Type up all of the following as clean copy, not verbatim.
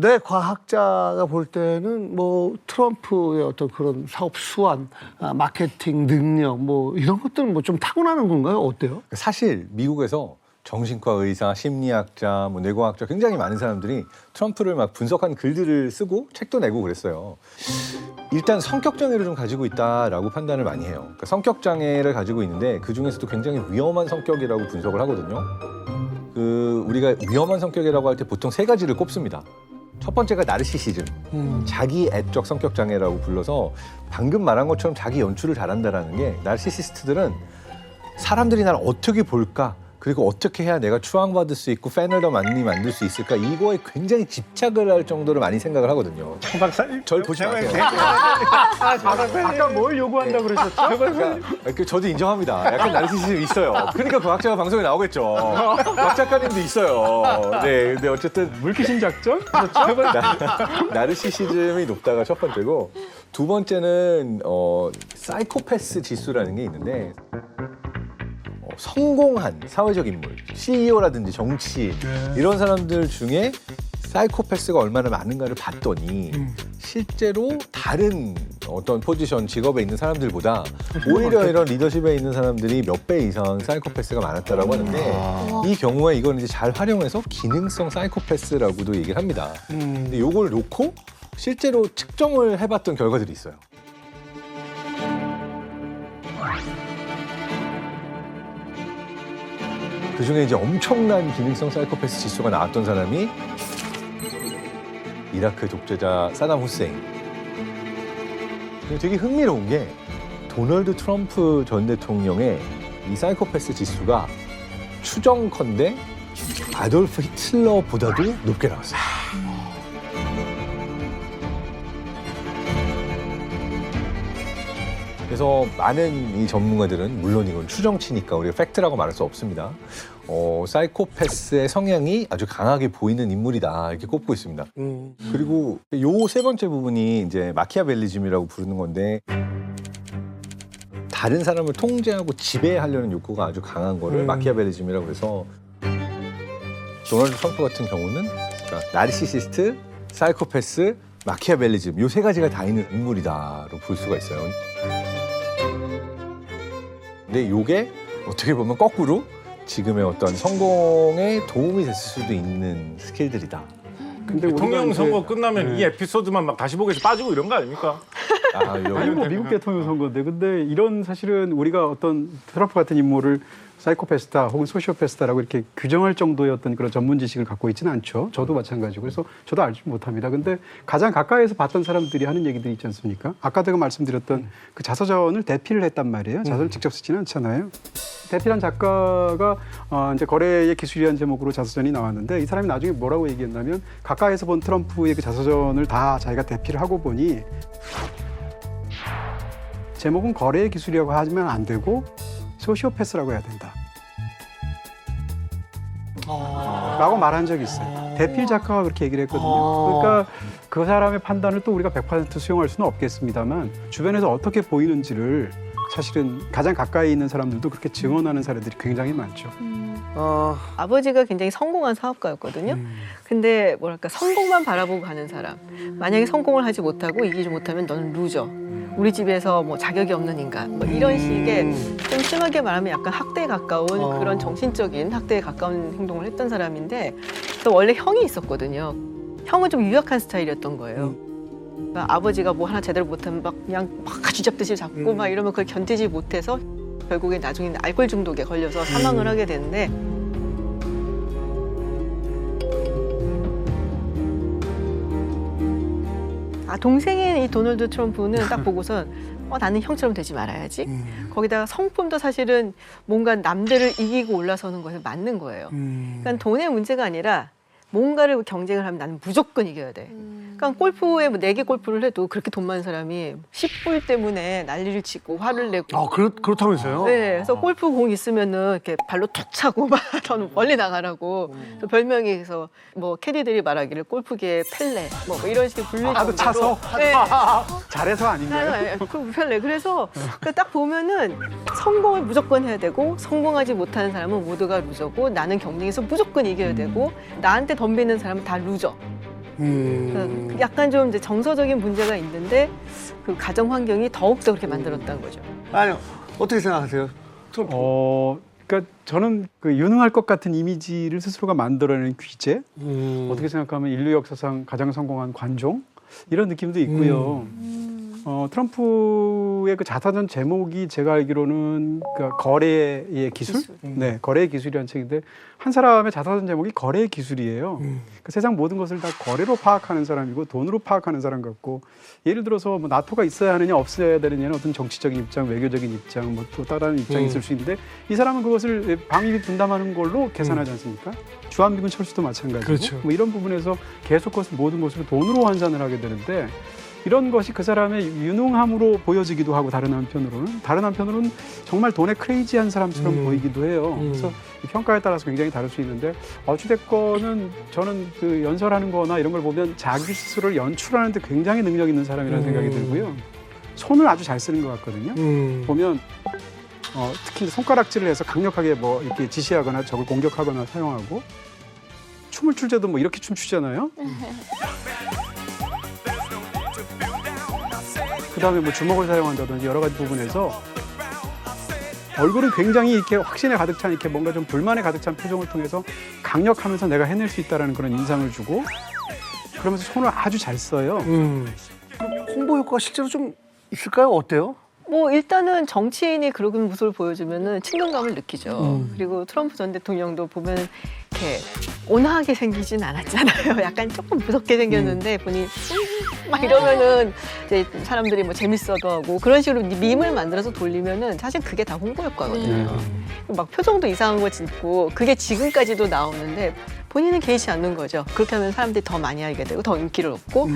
내 과학자가 볼 때는 뭐 트럼프의 어떤 그런 사업 수완, 마케팅 능력 뭐 이런 것들은 뭐 좀 타고나는 건가요? 어때요? 사실 미국에서 정신과 의사, 심리학자, 뭐 뇌과학자 굉장히 많은 사람들이 트럼프를 막 분석한 글들을 쓰고 책도 내고 그랬어요. 일단 성격 장애를 좀 가지고 있다라고 판단을 많이 해요. 그러니까 성격 장애를 가지고 있는데 그 중에서도 굉장히 위험한 성격이라고 분석을 하거든요. 우리가 위험한 성격이라고 할 때 보통 세 가지를 꼽습니다. 첫 번째가 나르시시즘, 자기 애적 성격 장애라고 불러서 방금 말한 것처럼 자기 연출을 잘한다라는 게 나르시시스트들은 사람들이 날 어떻게 볼까? 그리고 어떻게 해야 내가 추앙받을 수 있고 팬을 더 많이 만들 수 있을까? 이거에 굉장히 집착을 할 정도로 많이 생각을 하거든요. 박사님, 절 보지 마세요. 아까 뭘 요구한다고 그러셨죠? 저도 인정합니다. 약간 나르시시즘이 있어요. 그러니까 과학자가 방송에 나오겠죠. 박 작가님도 있어요. 네, 근데 어쨌든 물귀신 작전? 그렇죠? 나르시시즘이 높다가 첫 번째고, 두 번째는 사이코패스 지수라는 게 있는데 성공한 사회적 인물, CEO라든지 정치인 이런 사람들 중에 사이코패스가 얼마나 많은가를 봤더니 실제로 다른 어떤 포지션, 직업에 있는 사람들보다 오히려 이런 리더십에 있는 사람들이 몇 배 이상 사이코패스가 많았다라고 하는데 이 경우에 이걸 이제 잘 활용해서 기능성 사이코패스라고도 얘기를 합니다. 근데 이걸 놓고 실제로 측정을 해봤던 결과들이 있어요. 그중에 이제 엄청난 기능성 사이코패스 지수가 나왔던 사람이 이라크 독재자 사담 후세인. 되게 흥미로운 게 도널드 트럼프 전 대통령의 이 사이코패스 지수가 추정컨대 아돌프 히틀러보다도 높게 나왔어요. 그래서 많은 이 전문가들은 물론 이건 추정치니까 우리가 팩트라고 말할 수 없습니다. 사이코패스의 성향이 아주 강하게 보이는 인물이다 이렇게 꼽고 있습니다. 그리고 요 세 번째 부분이 이제 마키아벨리즘이라고 부르는 건데 다른 사람을 통제하고 지배하려는 욕구가 아주 강한 거를 마키아벨리즘이라고 해서 도널드 트럼프 같은 경우는 그러니까 나르시시스트, 사이코패스, 마키아벨리즘 요 세 가지가 다 있는 인물이다로 볼 수가 있어요. 근데 요게 어떻게 보면 거꾸로 지금의 어떤 성공에 도움이 됐을 수도 있는 스킬들이다. 근데 대통령 선거 끝나면 이 에피소드만 막 다시 보기 위해서 빠지고 이런 거 아닙니까? 아니 뭐 미국 대통령 선거인데 근데 이런 사실은 우리가 어떤 트럼프 같은 인물을 사이코패스다 혹은 소시오패스다라고 이렇게 규정할 정도의 어떤 그런 전문 지식을 갖고 있지는 않죠. 저도 마찬가지고 그래서 저도 알지 못합니다. 근데 가장 가까이에서 봤던 사람들이 하는 얘기들이 있지 않습니까? 아까 제가 말씀드렸던 그 자서전을 대피를 했단 말이에요. 자서를 직접 쓰지는 않잖아요. 대피란 작가가 이제 거래의 기술이라는 제목으로 자서전이 나왔는데 이 사람이 나중에 뭐라고 얘기했냐면 가까이서 본 트럼프의 그 자서전을 다 자기가 대피를 하고 보니 제목은 거래의 기술이라고 하면 안 되고 소시오패스라고 해야 된다. 라고 말한 적이 있어요. 대필 작가가 그렇게 얘기를 했거든요. 그러니까 그 사람의 판단을 또 우리가 100% 수용할 수는 없겠습니다만 주변에서 어떻게 보이는지를 사실은 가장 가까이 있는 사람들도 그렇게 증언하는 사례들이 굉장히 많죠. 아버지가 굉장히 성공한 사업가였거든요. 근데 뭐랄까 성공만 바라보고 가는 사람. 만약에 성공을 하지 못하고 이기지 못하면 너는 루저. 우리 집에서 뭐 자격이 없는 인간. 뭐 이런 식의 좀 심하게 말하면 약간 학대에 가까운 그런 정신적인 학대에 가까운 행동을 했던 사람인데 또 원래 형이 있었거든요. 형은 좀 유약한 스타일이었던 거예요. 그러니까 아버지가 뭐 하나 제대로 못하면 막 그냥 막 쥐잡듯이 잡고 막 이러면 그걸 견디지 못해서 결국에 나중에 알코올 중독에 걸려서 사망을 하게 되는데 동생인 이 도널드 트럼프는 딱 보고선 나는 형처럼 되지 말아야지. 거기다가 성품도 사실은 뭔가 남들을 이기고 올라서는 것에 맞는 거예요. 그러니까 돈의 문제가 아니라 뭔가를 경쟁을 하면 나는 무조건 이겨야 돼. 그러니까 골프에 뭐 4개 골프를 해도 그렇게 돈 많은 사람이 10불 때문에 난리를 치고 화를 내고. 그렇다면서요? 네, 그래서 골프 공 있으면은 이렇게 발로 툭 차고 막 더 멀리 나가라고. 별명이 그래서 뭐 캐디들이 말하기를 골프계의 펠레 뭐 이런 식의 불릴 정도로. 하도 차서? 네. 잘해서 아닌가요? 펠레. 그래서 딱 보면은 성공을 무조건 해야 되고 성공하지 못하는 사람은 모두가 루저고 나는 경쟁에서 무조건 이겨야 되고 나한테 덤비는 사람은 다 루저. 그래서 약간 좀 이제 정서적인 문제가 있는데 그 가정 환경이 더욱더 그렇게 만들었다는 거죠. 아니요. 어떻게 생각하세요? 트럼프. 그러니까 저는 그 유능할 것 같은 이미지를 스스로가 만들어내는 귀재, 어떻게 생각하면 인류 역사상 가장 성공한 관종 이런 느낌도 있고요. 트럼프의 그 자사전 제목이 제가 알기로는 그 거래의 기술? 네, 거래의 기술이라는 책인데 한 사람의 자사전 제목이 거래의 기술이에요. 그 세상 모든 것을 다 거래로 파악하는 사람이고 돈으로 파악하는 사람 같고 예를 들어서 뭐 나토가 있어야 하느냐 없어야 되느냐는 어떤 정치적인 입장, 외교적인 입장, 뭐 또 다른 입장이 있을 수 있는데 이 사람은 그것을 방위비 분담하는 걸로 계산하지 않습니까? 주한미군 철수도 마찬가지고 그렇죠. 뭐 이런 부분에서 계속 그것을 모든 것을 돈으로 환산을 하게 되는데 이런 것이 그 사람의 유능함으로 보여지기도 하고 다른 한편으로는 정말 돈에 크레이지한 사람처럼 보이기도 해요. 그래서 이 평가에 따라서 굉장히 다를 수 있는데 어찌됐건은 저는 그 연설하는 거나 이런 걸 보면 자기 스스로를 연출하는 데 굉장히 능력 있는 사람이라는 생각이 들고요. 손을 아주 잘 쓰는 것 같거든요. 보면 특히 손가락질을 해서 강력하게 뭐 이렇게 지시하거나 적을 공격하거나 사용하고 춤을 출 때도 뭐 이렇게 춤추잖아요. 그다음에 뭐 주먹을 사용한다든지 여러 가지 부분에서 얼굴은 굉장히 이렇게 확신에 가득 찬 이렇게 뭔가 좀 불만에 가득 찬 표정을 통해서 강력하면서 내가 해낼 수 있다라는 그런 인상을 주고 그러면서 손을 아주 잘 써요. 홍보 효과가 실제로 좀 있을까요? 어때요? 뭐 일단은 정치인이 그런 모습을 보여주면은 친근감을 느끼죠. 그리고 트럼프 전 대통령도 보면 이렇게 온화하게 생기진 않았잖아요. 약간 조금 무섭게 생겼는데 보니 막 이러면은 이제 사람들이 뭐 재밌어도 하고 그런 식으로 밈을 만들어서 돌리면은 사실 그게 다 홍보 효과거든요. 막 표정도 이상한 거 짓고 그게 지금까지도 나오는데 본인은 개의치 않는 거죠. 그렇게 하면 사람들이 더 많이 알게 되고 더 인기를 얻고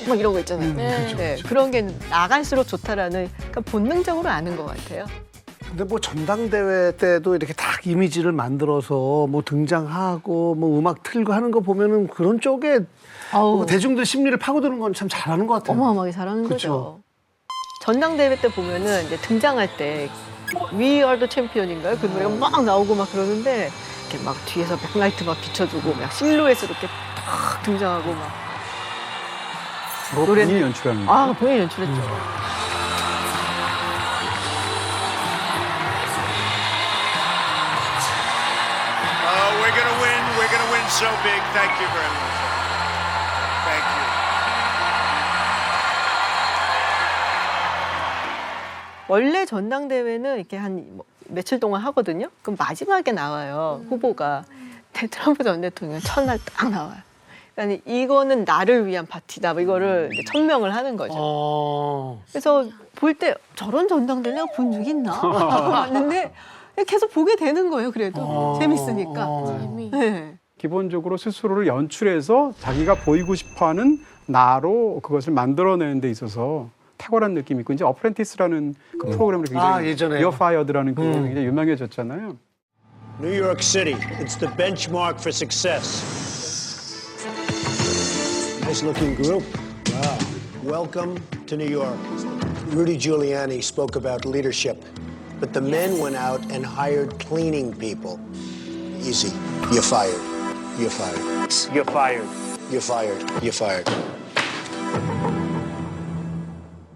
막 이런 거 있잖아요. 네, 그런 게 나갈수록 좋다라는 그러니까 본능적으로 아는 것 같아요. 근데 뭐 전당대회 때도 이렇게 딱 이미지를 만들어서 뭐 등장하고 뭐 음악 틀고 하는 거 보면은 그런 쪽에 뭐 대중들 심리를 파고드는 건 참 잘하는 것 같아요. 어마어마하게 잘하는 그쵸. 거죠. 전당대회 때 보면은 이제 등장할 때 We Are the Champion인가요? 그 노래가 막 나오고 막 그러는데 이렇게 막 뒤에서 백라이트 막 비춰주고 막 실루엣으로 이렇게 딱 등장하고 막 노래는 본인이 연출하는 거예요. 본인이 연출했죠. We're going to win. We're going to win so big. Thank you very much. Thank you. 원래 전당대회는 이렇게 한 며칠 동안 하거든요. 그럼 마지막에 나와요 후보가. 근데 트럼프 전 대통령 첫날 딱 나와요. 그러니까 이거는 나를 위한 파티다. 뭐 이거를 이제 천명을 하는 거죠. 그래서 볼 때 저런 전당대회 내가 본 적 있나? 하고 봤는데 계속 보게 되는 거예요. 그래도 재밌으니까. 네. 기본적으로 스스로를 연출해서 자기가 보이고 싶어하는 나로 그것을 만들어내는 데 있어서 탁월한 느낌이 있고 이제 어프렌티스라는 그 프로그램을 굉장히 예전에. You're Fired라는 그 굉장히 유명해졌잖아요. New York City, it's the benchmark for success. Nice looking group. Wow. Welcome to New York. Rudy Giuliani spoke about leadership, but the men went out and hired cleaning people. Easy. You're fired. You're fired. You're fired. You're fired. You're fired.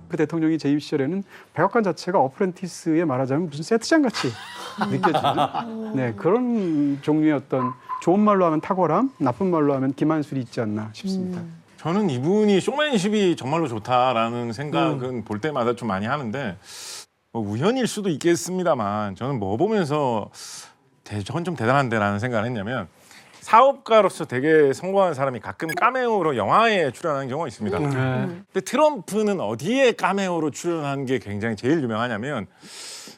그 대통령이 재임 시절에는 백악관 자체가 어프렌티스에 말하자면 무슨 세트장 같이 느껴지는 네, 그런 종류의 어떤 좋은 말로 하면 탁월함, 나쁜 말로 하면 기만술이 있지 않나 싶습니다. 저는 이분이 쇼맨십이 정말로 좋다라는 생각은 볼 때마다 좀 많이 하는데 뭐 우연일 수도 있겠습니다만 저는 뭐 보면서 저건 좀 대단한데라는 생각을 했냐면 사업가로서 되게 성공한 사람이 가끔 카메오로 영화에 출연하는 경우가 있습니다. 근데 트럼프는 어디에 카메오로 출연한 게 굉장히 제일 유명하냐면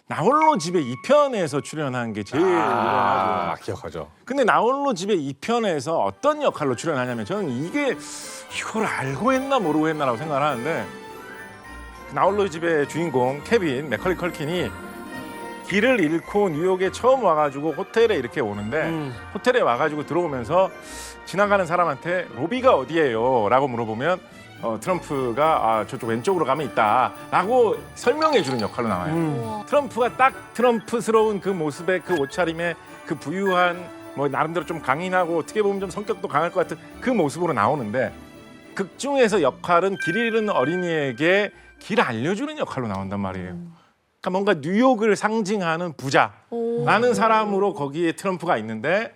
나홀로 집에 2편에서 출연한 게 제일 유명하죠. 기억하죠. 근데 나홀로 집에 2편에서 어떤 역할로 출연하냐면 저는 이걸 알고 했나 모르고 했나라고 생각을 하는데 나홀로 집의 주인공 케빈 맥컬리 컬킨이 길을 잃고 뉴욕에 처음 와가지고 호텔에 이렇게 오는데 호텔에 와가지고 들어오면서 지나가는 사람한테 로비가 어디예요? 라고 물어보면 트럼프가 저쪽 왼쪽으로 가면 있다 라고 설명해 주는 역할로 나와요. 트럼프가 딱 트럼프스러운 그 모습에 그 옷차림에 그 부유한 뭐 나름대로 좀 강인하고 어떻게 보면 좀 성격도 강할 것 같은 그 모습으로 나오는데 극 중에서 역할은 길 잃은 어린이에게 길을 알려주는 역할로 나온단 말이에요. 그러니까 뭔가 뉴욕을 상징하는 부자라는 사람으로 거기에 트럼프가 있는데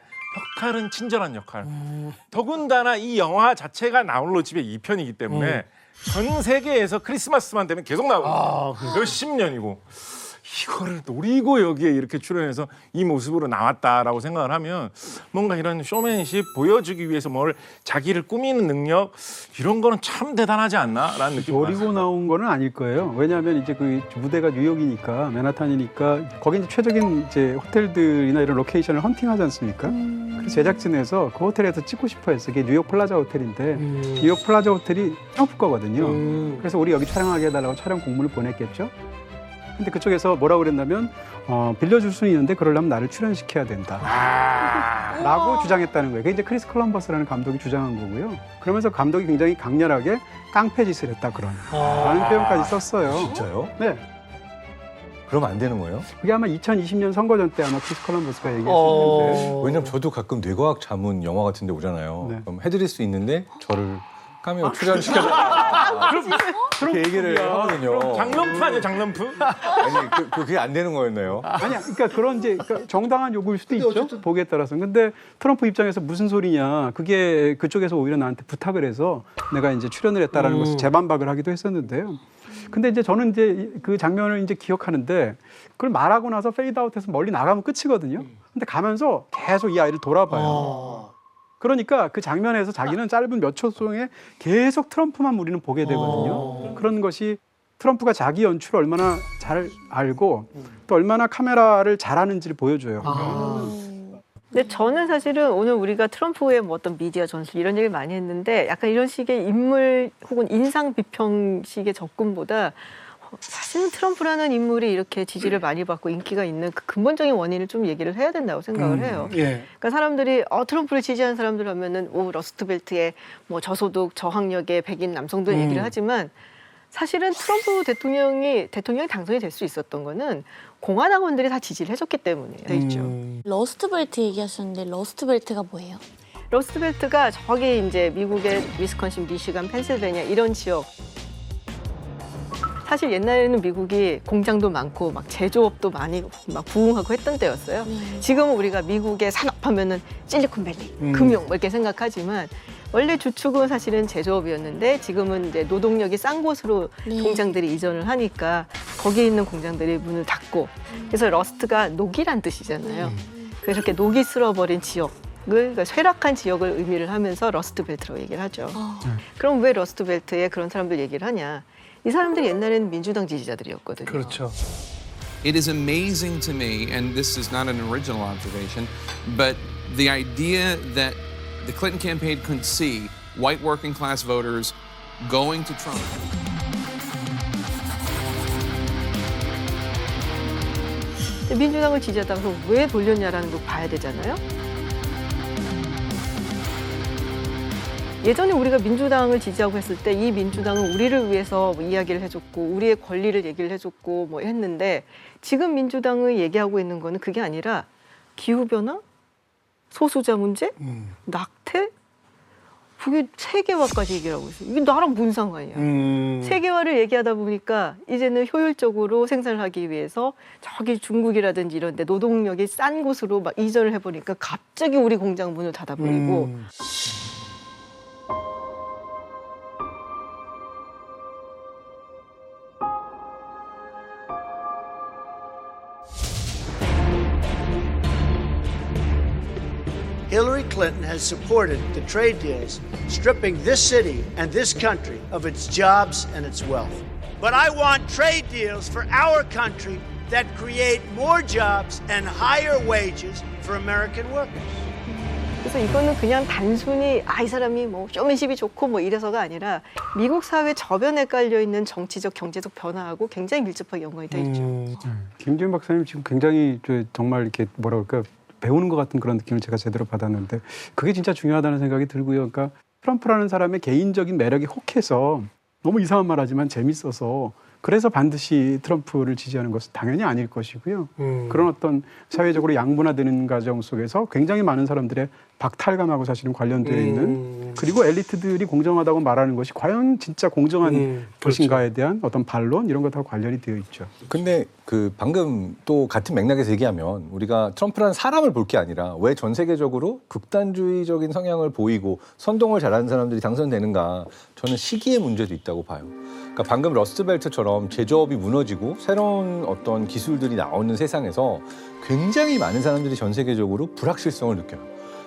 역할은 친절한 역할. 더군다나 이 영화 자체가 나홀로 집에 2편이기 때문에 전 세계에서 크리스마스만 되면 계속 나오거든요. 몇십 년이고. 이거를 노리고 여기에 이렇게 출연해서 이 모습으로 나왔다라고 생각을 하면 뭔가 이런 쇼맨십 보여주기 위해서 뭘 자기를 꾸미는 능력 이런 거는 참 대단하지 않나라는 느낌이 노리고 받았어요. 나온 거는 아닐 거예요. 왜냐하면 이제 그 무대가 뉴욕이니까 맨하탄이니까 거기 이제 최적인 이제 호텔들이나 이런 로케이션을 헌팅하지 않습니까? 그래서 제작진에서 그 호텔에서 찍고 싶어했어요. 그게 뉴욕 플라자 호텔인데 뉴욕 플라자 호텔이 트럼프 거거든요. 그래서 우리 여기 촬영하게 해달라고 촬영 공문을 보냈겠죠. 근데 그쪽에서 뭐라고 그랬냐면 빌려줄 수는 있는데 그러려면 나를 출연시켜야 된다. 라고 주장했다는 거예요. 그게 이제 크리스 콜럼버스라는 감독이 주장한 거고요. 그러면서 감독이 굉장히 강렬하게 깡패짓을 했다 라는 표현까지 썼어요. 진짜요? 네. 그러면 안 되는 거예요? 그게 아마 2020년 선거전 때 아마 크리스 콜럼버스가 얘기했었는데 왜냐면 저도 가끔 뇌과학 자문 영화 같은 데 오잖아요. 네. 그럼 해드릴 수 있는데 저를 카메오 출연시켜달라. 그렇게 얘기를 하거든요. 장난프 아니에요, 장난프? 아니, 그게 안 되는 거였나요? 아니야. 그러니까 그런 이제 그러니까 정당한 요구일 수도 있죠. 보기에 따라서. 근데 트럼프 입장에서 무슨 소리냐. 그게 그쪽에서 오히려 나한테 부탁을 해서 내가 이제 출연을 했다라는 것을 재반박을 하기도 했었는데요. 근데 이제 저는 이제 그 장면을 이제 기억하는데 그걸 말하고 나서 페이드아웃해서 멀리 나가면 끝이거든요. 근데 가면서 계속 이 아이를 돌아봐요. 그러니까 그 장면에서 자기는 짧은 몇 초 동에 계속 트럼프만 우리는 보게 되거든요. 그런 것이 트럼프가 자기 연출을 얼마나 잘 알고 또 얼마나 카메라를 잘하는지를 보여줘요. 근데 저는 사실은 오늘 우리가 트럼프의 뭐 어떤 미디어 전술 이런 얘기를 많이 했는데 약간 이런 식의 인물 혹은 인상 비평식의 접근보다 사실은 트럼프라는 인물이 이렇게 지지를 많이 받고 인기가 있는 그 근본적인 원인을 좀 얘기를 해야 된다고 생각을 해요. 예. 그러니까 사람들이 트럼프를 지지하는 사람들 하면은 러스트벨트의 뭐 저소득 저학력의 백인 남성들 얘기를 하지만 사실은 트럼프 대통령이 당선이 될 수 있었던 거는 공화당원들이 다 지지를 해줬기 때문이에요. 있죠. 러스트벨트 얘기하셨는데 러스트벨트가 뭐예요? 러스트벨트가 저기 이제 미국의 위스콘신, 미시간, 펜실베니아 이런 지역. 사실 옛날에는 미국이 공장도 많고 막 제조업도 많이 막 부흥하고 했던 때였어요. 지금은 우리가 미국의 산업하면은 실리콘밸리, 금융 뭐 이렇게 생각하지만 원래 주축은 사실은 제조업이었는데 지금은 이제 노동력이 싼 곳으로 공장들이 이전을 하니까 거기에 있는 공장들이 문을 닫고 그래서 러스트가 녹이란 뜻이잖아요. 그래서 이렇게 녹이 쓸어버린 지역. 그러니까 쇠락한 지역을 의미를 하면서 러스트벨트라고 얘기를 하죠. 그럼 왜 러스트벨트에 그런 사람들 얘기를 하냐? 이 사람들이 옛날에는 민주당 지지자들이었거든요. 그렇죠. It is amazing to me, and this is not an original observation, but the idea that the Clinton campaign could see white working class voters going to Trump. 민주당을 지지하다가 왜 돌렸냐라는 걸 봐야 되잖아요. 예전에 우리가 민주당을 지지하고 했을 때 이 민주당은 우리를 위해서 뭐 이야기를 해줬고 우리의 권리를 얘기를 해줬고 뭐 했는데 지금 민주당을 얘기하고 있는 거는 그게 아니라 기후변화, 소수자 문제, 낙태, 그게 세계화까지 얘기를 하고 있어요. 이게 나랑 무슨 상관이야. 세계화를 얘기하다 보니까 이제는 효율적으로 생산을 하기 위해서 저기 중국이라든지 이런 데 노동력이 싼 곳으로 막 이전을 해보니까 갑자기 우리 공장 문을 닫아버리고 Hillary Clinton has supported the trade deals, stripping this city and this country of its jobs and its wealth. But I want trade deals for our country that create more jobs and higher wages for American workers. 그래서 이거는 그냥 단순히 이 사람이 뭐 쇼맨십이 좋고 뭐 이래서가 아니라 미국 사회 저변에 깔려 있는 정치적 경제적 변화하고 굉장히 밀접하게 연관이 돼 있죠. 김지훈 박사님 지금 굉장히 정말 이렇게 뭐라 그럴까 배우는 것 같은 그런 느낌을 제가 제대로 받았는데 그게 진짜 중요하다는 생각이 들고요. 그러니까 트럼프라는 사람의 개인적인 매력이 혹해서 너무 이상한 말 하지만 재밌어서 그래서 반드시 트럼프를 지지하는 것은 당연히 아닐 것이고요. 그런 어떤 사회적으로 양분화되는 과정 속에서 굉장히 많은 사람들의 박탈감하고 사실은 관련되어 있는 그리고 엘리트들이 공정하다고 말하는 것이 과연 진짜 공정한 것인가에 대한 어떤 반론 이런 것하고 관련이 되어 있죠. 근데 그 방금 또 같은 맥락에서 얘기하면 우리가 트럼프라는 사람을 볼 게 아니라 왜 전 세계적으로 극단주의적인 성향을 보이고 선동을 잘하는 사람들이 당선되는가 저는 시기의 문제도 있다고 봐요. 그러니까 방금 러스트벨트처럼 제조업이 무너지고 새로운 어떤 기술들이 나오는 세상에서 굉장히 많은 사람들이 전 세계적으로 불확실성을 느껴요.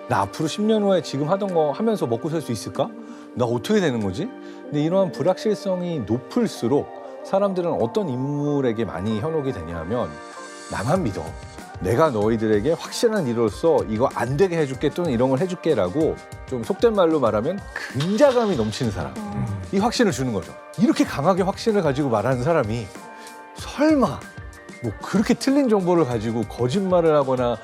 나 앞으로 10년 후에 지금 하던 거 하면서 먹고 살 수 있을까? 나 어떻게 되는 거지? 근데 이러한 불확실성이 높을수록 사람들은 어떤 인물에게 많이 현혹이 되냐 하면 나만 믿어. 내가 너희들에게 확실한 리더로서 이거 안 되게 해줄게 또는 이런 걸 해줄게라고 좀 속된 말로 말하면 근자감이 넘치는 사람. 이 확신을 주는 거죠. 이렇게 강하게 확신을 가지고 말하는 사람이 설마 뭐 그렇게 틀린 정보를 가지고 거짓말을 하거나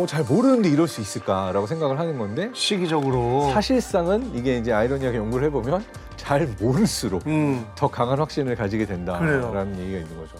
잘 모르는데 이럴 수 있을까라고 생각을 하는 건데 시기적으로 사실상은 이게 이제 아이러니하게 연구를 해보면 잘 모를수록 더 강한 확신을 가지게 된다라는 얘기가 있는 거죠.